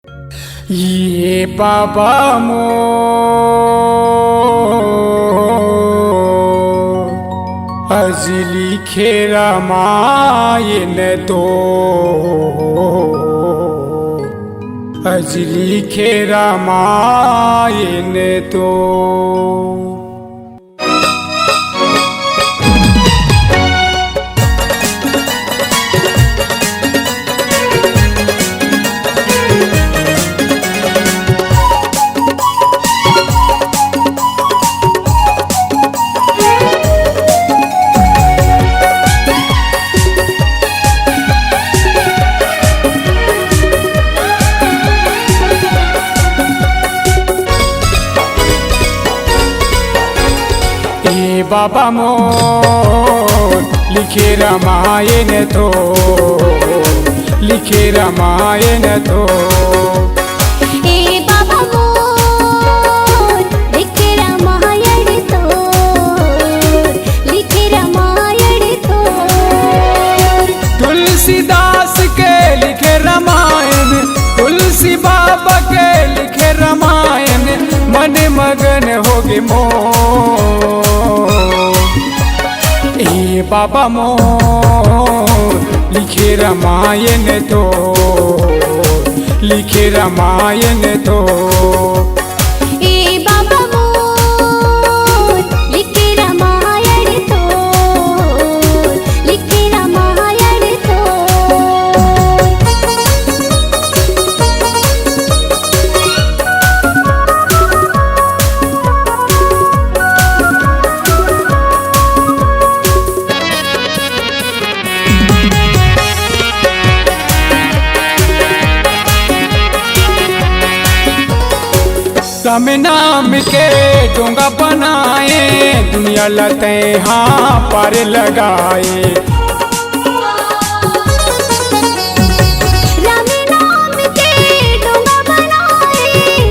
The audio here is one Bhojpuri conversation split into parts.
ये बाबा मो अज लिखे रामायण तो अज लिखे रामायण तो बाबा मोर लिखे रामायण तो लिखे रामायण तो बाबा मोर लिखे रामायण तो लिखे रामायण तो तुलसीदास के लिखे रामायण तुलसी बाबा के लिखे रामायण मन मगन हो गे मोर बाबा मोर लिखे रामायण तो लिखे रामायण तो बाबा मोर लिखे रामायण तो लिखे रामायण तो राम नाम के डोंगा बनाए दुनिया लते हाँ पार लगाए राम नाम के डोंगा बनाए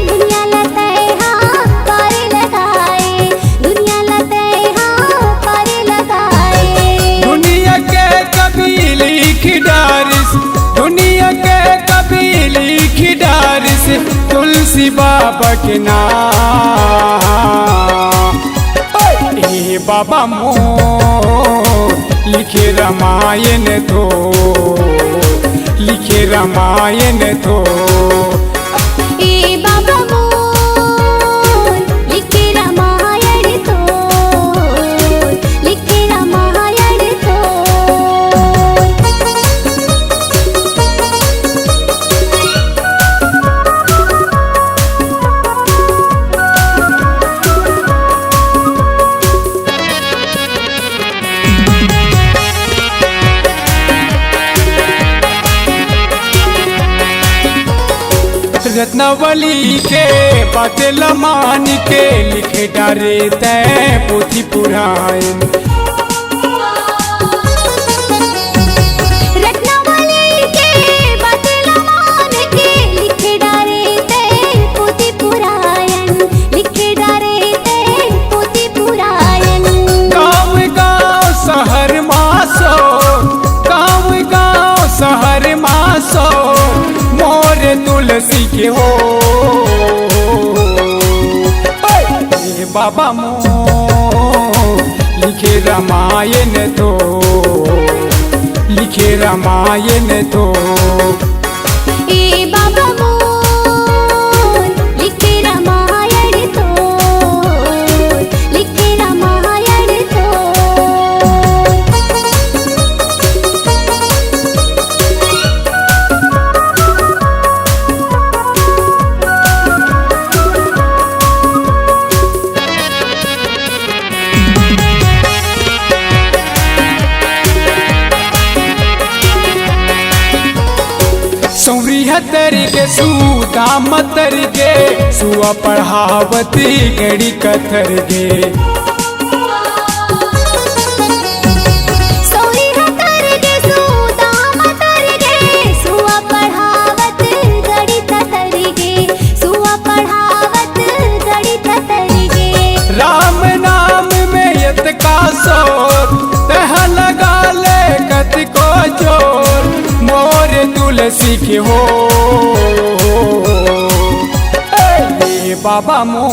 दुनिया लते हाँ पार लगाए दुनिया लते हाँ पार लगाए दुनिया के कभी लिख डारिस दुनिया के कभी लिख डारिस तुलसी बाबा के नाम बाबा मोर लिखे रामायण तो लिखे रामायण तो बाबा मोर लिखे रामायण तो लिखे रामायण तो रत्नावली के बातें मान के लिखे डारे तय पोथी पुराण रत्नावली के बातें मान के लिखे डारे तय पोथी पुराण लिखे डारे तय पोथी पुराण गाँव गाँव शहर मासो गाँव गाँव शहर मासो मोर तुलसी के हो बाबा मोर लिखे रामायण तो लिखे रामायण तो बाबा मोर लिखे रामायण तो लिखे रामायण तो सौरिहतर के सुदाम तर के सुआ पढ़ावती गड़ी कथर गे सौरिहतर के सुदाम तर गे सुआ पढ़ावत गड़ी कथर गे सुआ पढ़ावत गड़ी कथर गे राम नाम में यत का सोर तह लगा ले कत को जोर मोर तुलसी के हो ये बाबा मो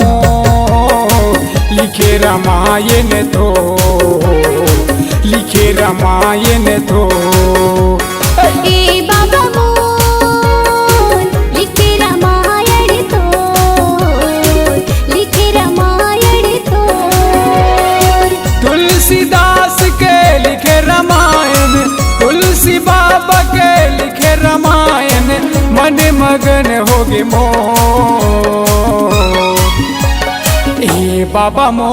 लिखे रामायण तो, लिखे रामायण तो। ए बाबा मोर लिखे रामायण तो, लिखे रामायण तो। तुलसीदास के लिखे रामायण, तुलसी बाबा के लिखे रामायण, मन मगन हो गे मो। ए बाबा मो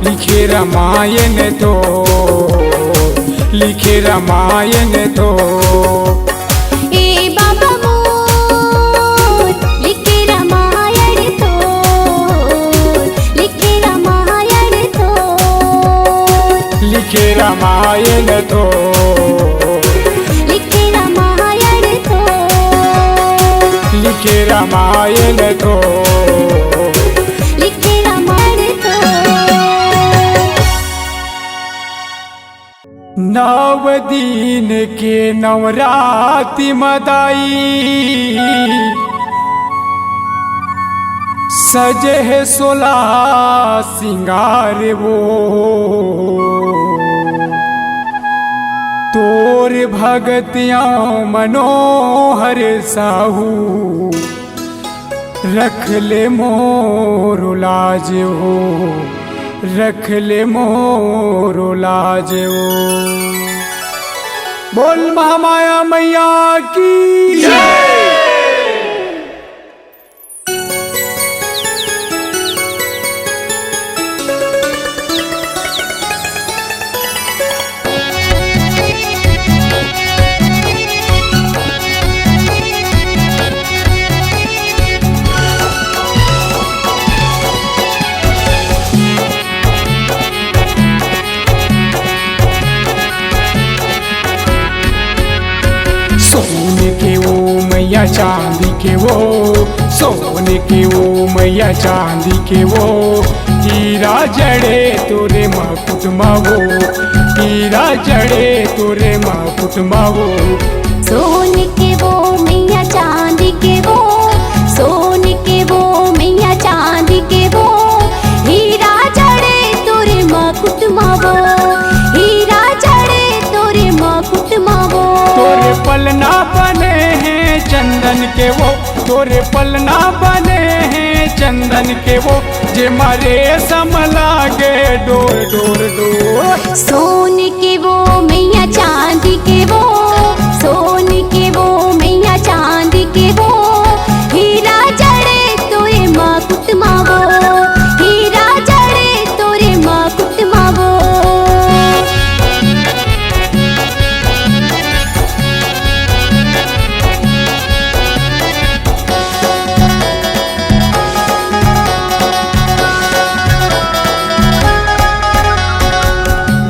लिखे रामायण तो, लिखे रामायण तो। ए बाबा मोर लिखे रामायण तो, लिखे रामायण तो। लिखे रामायण तो, लिखे रामायण तो। लिखे रामायण तो। लिखे रामायण तो। नव दिन के नवराति मदाई, सजे है 16 सिंगार वो। तोर भगतियाँ मनोहर साहू, रख ले मोर लाज हो, रख ले मोर लाज हो। बोल महामाया मैया की जय। सोने के वो मैया चांदी के वो, सोने के वो मैया चांदी के वो। हीरा जड़े तोरे मुकुट मावो, हीरा जड़े तोरे मुकुट मावो। सोने के वो मैया चांदी के वो, सोने के वो मैया चांदी के वो। हीरा जड़े तोरे मुकुट मावो, हीरा जड़े तोरे मुकुट मावो। तोरे पलना बने हैं चंदन के वो, तोरे पलना बने हैं चंदन के वो। जे मारे सम लागे डोर डोर डोर। सोने के वो मैया चांदी के वो, सोने के वो मैया चांदी के वो। हीरा जड़े तोरे मुकुट मावो, हीरा जड़े तोरे मुकुट मावो।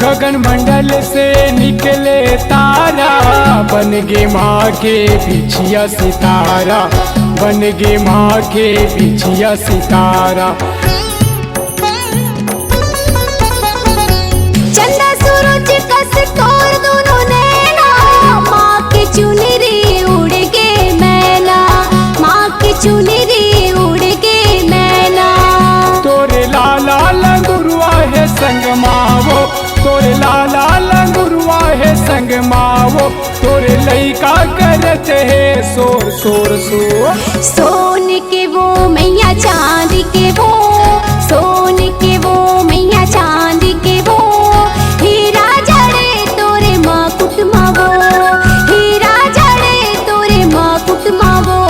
गगन मंडल से निकले तारा, बन गे माँ के बिछिया सितारा, बन गे माँ के बिछिया सितारा। चंदा सूरज कस तोर दोनों नैना, माँ के चुनरी उड़ के मैना, माँ के चुनरी उड़ के मैना। तोरे लाला लंगुरुआ है संग मावो, तोरे लाला लंगुरुआ है संग मावो। तोरे लइका करत है शोर शोर शोर। सोने के वो मैया चांदी के वो, सोने के वो मैया चांदी के वो। हीरा जड़े तोरे मुकुट मावो, हीरा जड़े तोरे मुकुट मावो।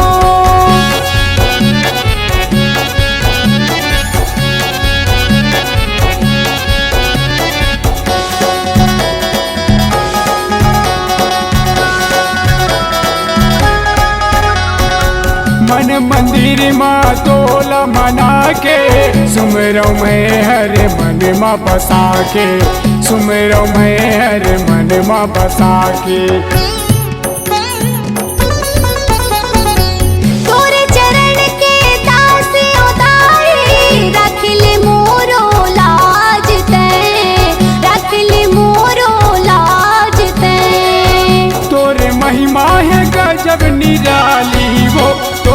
मन मंदिर माँ तोला मना के, सुमरौ मैं हर मन माँ बसा के, सुमरौ मैं हर मन माँ बसा के। तोरे चरण के दास उतारे, रख ले मोरो लाज तैं, रख ले मोरो लाज तैं। तोरे महिमा है गजब निराली,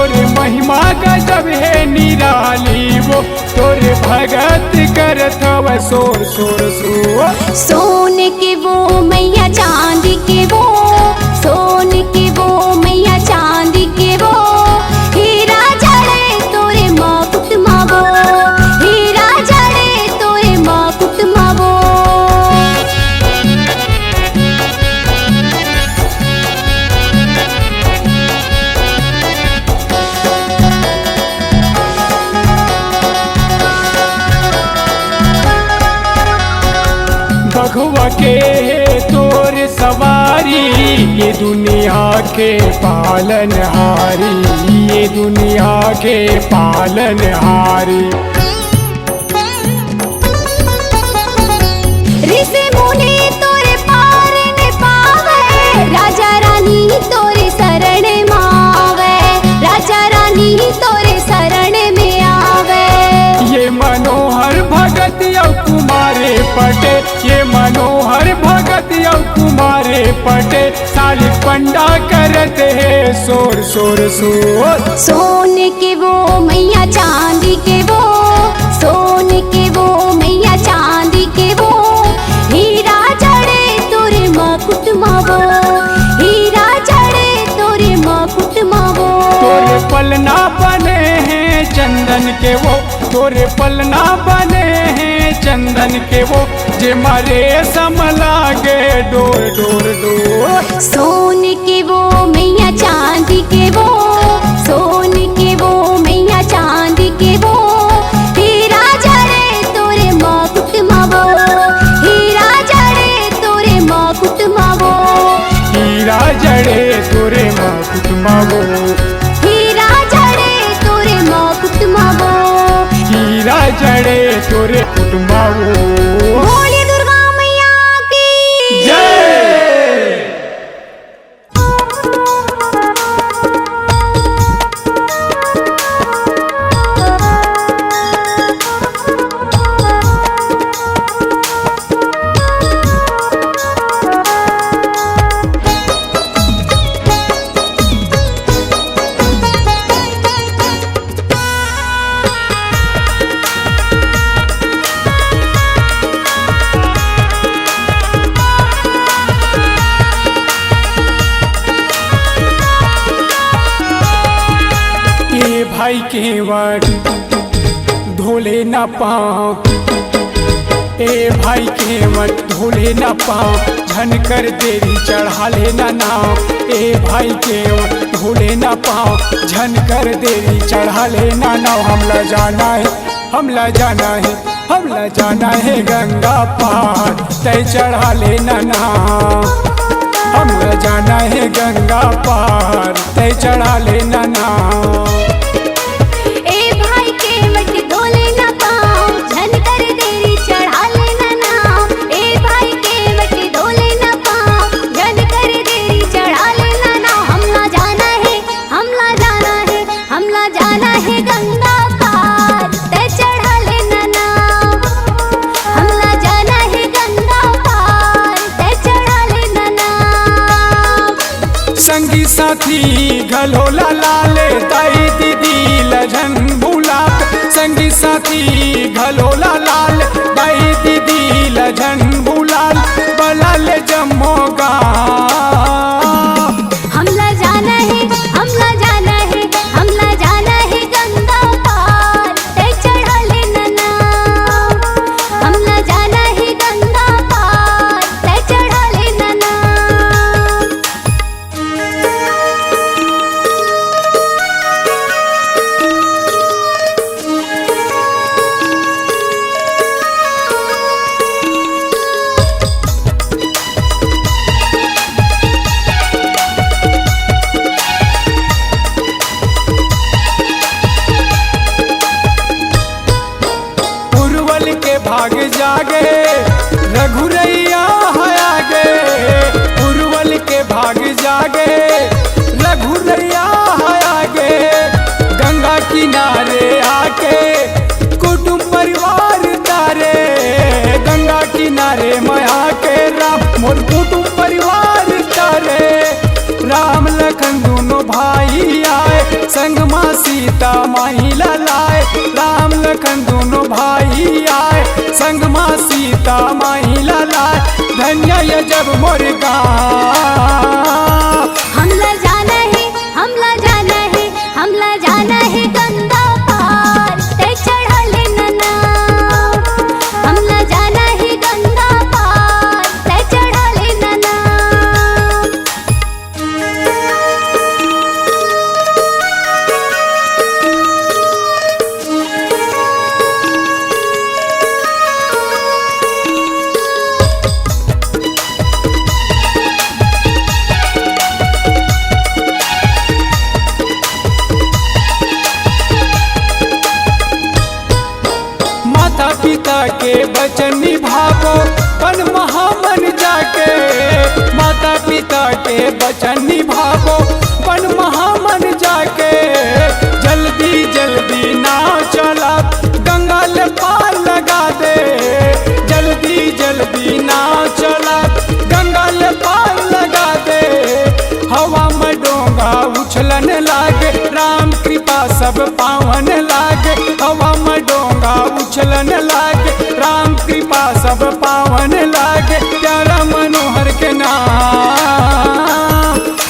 तोरे महिमा गजब है निराली वो, तोरे भगत करत हव सोर सोर सोर। सोने के वो मैया चांदी के वो, सोने के वो मैया चांदी के वो, हीरा जड़े तोरे मुकुट मावो, हीरा जड़े तोरे मुकुट मावो। बघवा के तोर सवारी, ये दुनिया के पालनहारी, ये दुनिया के पालनहारी। ऋषि मुनि तोरे पार ने पावे, राजा रानी तोरे शरण में आवे, राजा रानी तोरे शरण में आवे। ये मनोहर भगत यौ कुमारे पटे, ये मनोहर भगत यौ कुमारे पटे, साली पंडा करते है सोर सोर सोर। सोने के वो मैया चांदी के वो, सोने के वो मैया चांदी के वो, हीरा जड़े तोरे मुकुट मावो, हीरा जड़े तोरे मुकुट मावो। तोरे पलना बने हैं चंदन के वो, तोरे पलना बने हैं चंदन के वो, जे मारे समलागे डोर डोर डोर। सोने के वो मैया चांदी के वो, सोने के वो मैया चांदी के वो, हीरा जड़े तोरे मुकुट मावो, हीरा जड़े तोरे मुकुट मावो, हीरा जड़े तोरे मुकुट मावो, हीरा जड़े तोरे मुकुट मावो। हीरा जड़े तोरे मुकुट मावो। बोली दुर्गा मैया की जय। ए भाई केवट धोले न पाँव, ए भाई केवट धोले न पाँव, झनकर देरी चढ़ा ले न नाव। ए भाई केवट धोले न पाँव, झनकर देरी चढ़ा ले न नाव। हमला जाना है, हमला जाना है, हमला जाना है गंगा पार, तय चढ़ा ले न नाव। हमला जाना है गंगा पार, तय चढ़ा ले न नाव। ए भाई के वट धोले न पाँव, झनकर देरी चढ़ा ले न नाव। ए भाई के वट धोले न पाँव, झनकर देरी चढ़ा ले न नाव। हमला जाना है, हमला जाना है, हमला जाना है गंगा पार, तय चढ़ा ले न नाव। हमला जाना है गंगा पार, तय चढ़ा ले न नाव। संगी साथी घलोला लाले, ताई दीदी लजन बुलात। संगी साथी घलोला लाल, ताई दीदी लजन बुलाल, बलाल जमोगा। हमला जाना है, हमला जाना है, हमला जाना है गंगा पार, तय चढ़ा ले न नाव। हमला जाना है गंगा पार, तय चढ़ा ले न नाव। उर्वल के भाग जागे, रघुरैया है आगे। उर्वल के भाग जागे, रघुरैया है आगे। गंगा किनारे आके कुटुंब परिवार तारे, गंगा किनारे में आके राम मोर कुटुंब परिवार तारे। राम लखन दोनों भाई आए, संग माँ सीता माही लाए, राम लखन दोनों भाई आए, संग माँ सीता माही लाए, धन्य ये जब मोर गाँव। हमला जाना है, हमला जाना है, हमला जाना है गंगा पार, ते चढ़ले नना। हमला जाना है गंगा पार, ते चढ़ले नना। माता पिता के वचन निभावो पन महामन जाके, माता पिता के वचन निभावो पन महामन जाके, जल्दी जल्दी नाव चला गंगा ले पार लगा दे, जल्दी जल्दी नाव चला गंगा ले पार लगा दे, हवा में डोंगा उछलन लागे, राम कृपा सब पावन लागे, हवा में डोंगा उछलन लागे, राम कृपा सब पावन लागे, प्यारा मनोहर के नाम।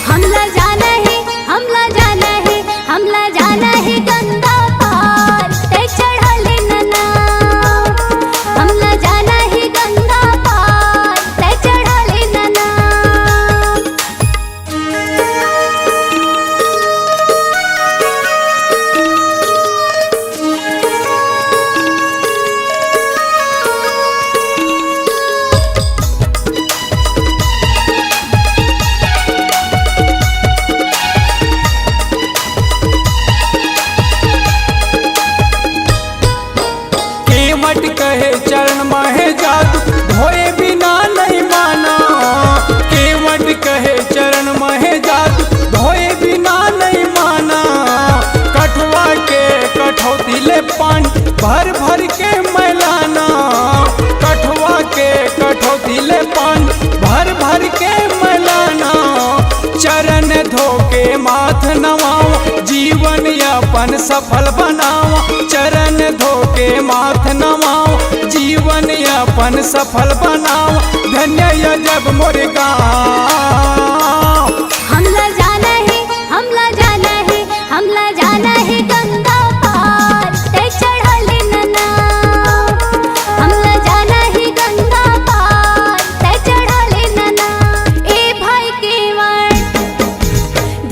हमला जाना है, हमला जाना है, हमला जाना है गंगा पार, ते चढ़ले नना। हमला जाना है गंगा पार, ते चढ़ले नना। केवट कहे चरण महे जादू, धोए बिना नहीं माना, केवट कहे चरण महे जादू, धोए बिना नहीं माना, कठुआ के कठौती ले पानी भर भर के मैलाना, कठुआ के कठौती ले पानी भर भर के मैलाना, चरण धो के माथ नवाओ, जीवन यापन सफल बनाओ, चरण धो के माथ नवाओ, जीवन यापन सफल बनाओ, धन्य ये जब मोर गाँव। हमला जाना है, हमला जाना है, हमला जाना है गंगा पार, ते चढ़ले नना। हमला जाना है गंगा पार, ते चढ़ले नना। ए भाई केवट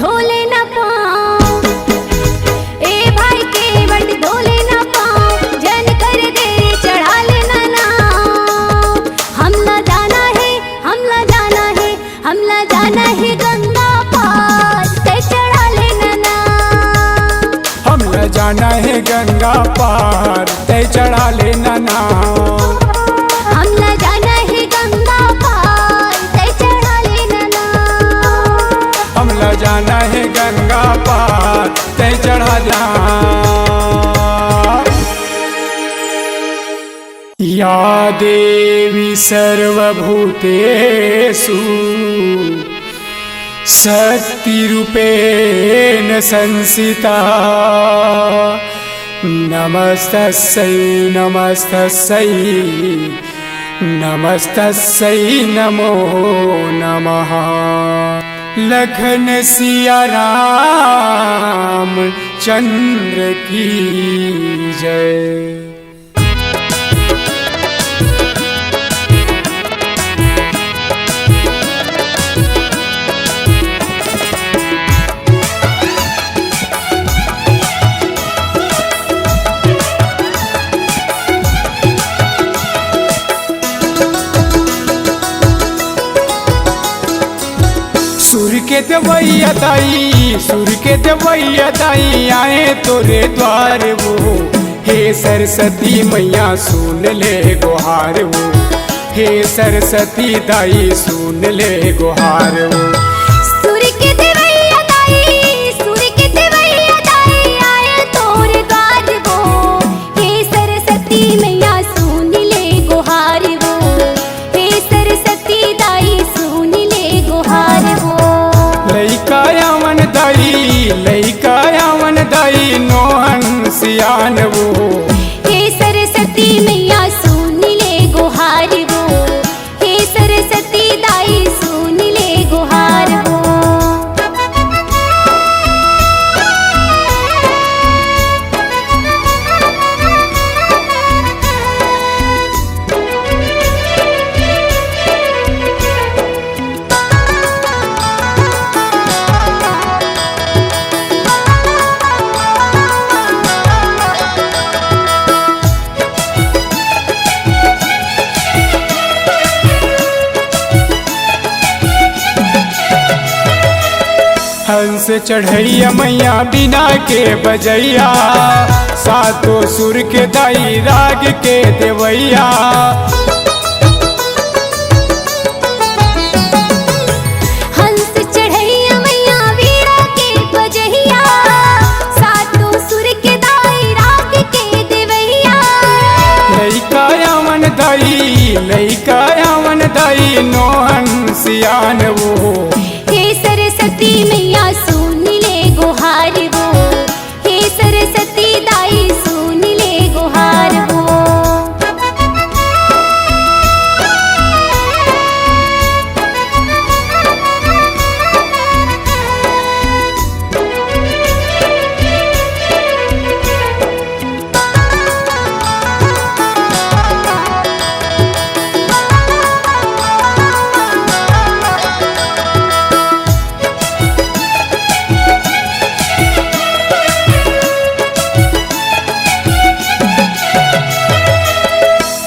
धोले न पाँव, ए भाई केवट धोले न पाँव, जन कर दे चढ़ाले नना। हमला जाना है, हमला जाना है, हमला जाना है गंगा पार, ते चढ़ले नना। हमला जाना है गंगा पार, ते चढ़ा ले नना। हमला जाना है गंगा पार, ते चढ़ले नना। हमला जाना है गंगा पार, ते चढ़ा जा। या देवी सर्वभूतेषु शक्तिरूपेण संस्थिता, नमस्तस्यै नमस्तस्यै नमस्तस्यै नमो नमः। लखन सिया राम चंद्र की जय। सुर के देवैया दाई, सुर के देवैया दाई आए तोरे द्वार वो, हे सरस्वती मैया सुन ले गुहार वो, हे सरस्वती दाई सुन ले गुहार वो। सुर के देवैया दाई, सुर के देवैया दाई आए तोरे द्वार वो, हे सरस्वती मैया सुन ले गुहार वो, हे सरस्वती दाई सुन ले गुहार वो। लइका यवन दई लैका आवन दई नोहन सियान वो। हे सरस्वती मैया सुन ले गुहार वो, हे सरस्वती दाई सुन ले गुहार वो। हंस चढ़ैया मैया बिना के बजैया, सातों सुर के दाई राग के देवैया। हंस चढ़ैया मैया वीणा के बजैया, सातों सुर के दाई राग के देवैया। लैका आवन दई नोहन सियान वो। हे सरस्वती मैया सुन ले गुहार वो, हे सरस्वती दाई सुन ले गुहार वो।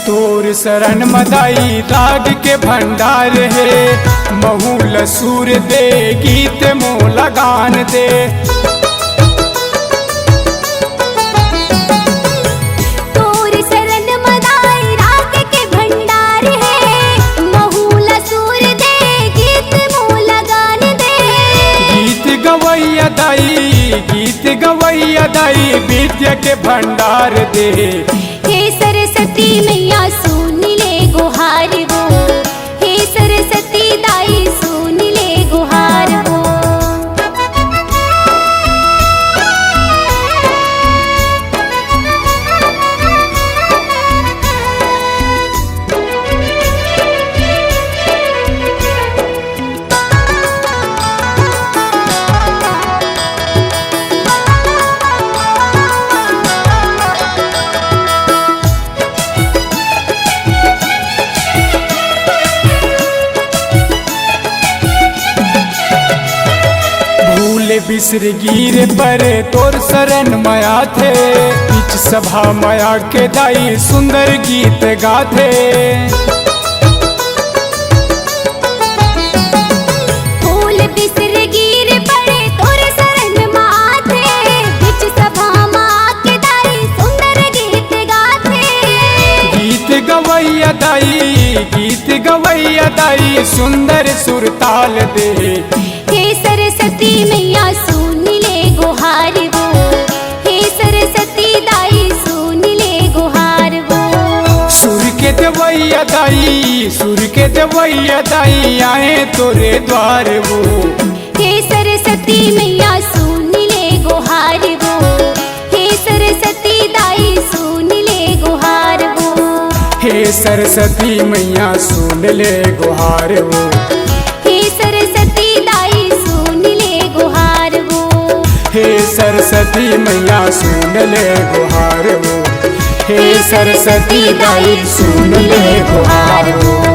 तोर शरण मदाई राग के भंडार है, महूल सूर दे गीत मोला गान दे। तोर शरण मदाई राग के भंडार है, महूल सूर दे गीत मोला गान दे। गीत गवैया दाई विद्या के भंडार दे। हे सरस्वती मैया सुन ले गुहार वो, हे सरस्वती दाई सुन ले गुहार वो। बिसर गिर पर तोर शरण माया थे, बीच सभा माया के दाई सुंदर गीत गाथे। फूल बिसर गिर पड़े तोर शरण माथे, बीच सभा माँ के दाई सुंदर गीत गाथे। गीत गवैया दाई सुंदर सुरताल दे। हे सरस्वती मैया सुन ले गुहार वो, हे सरस्वती दाई सुन ले गुहार वो। सुर के देवैया दाई आए तोरे द्वार वो। हे सरस्वती मैया सुन ले गुहार वो, हे सरस्वती दाई सुन ले गुहार वो। हे सरस्वती मैया सुन ले गुहार वो, हे सरस्वती दाई सुन ले गुहार वो। हे सरस्वती मैया सुन ले गुहार वो, हे सरस्वती दाई सुन ले गुहार वो।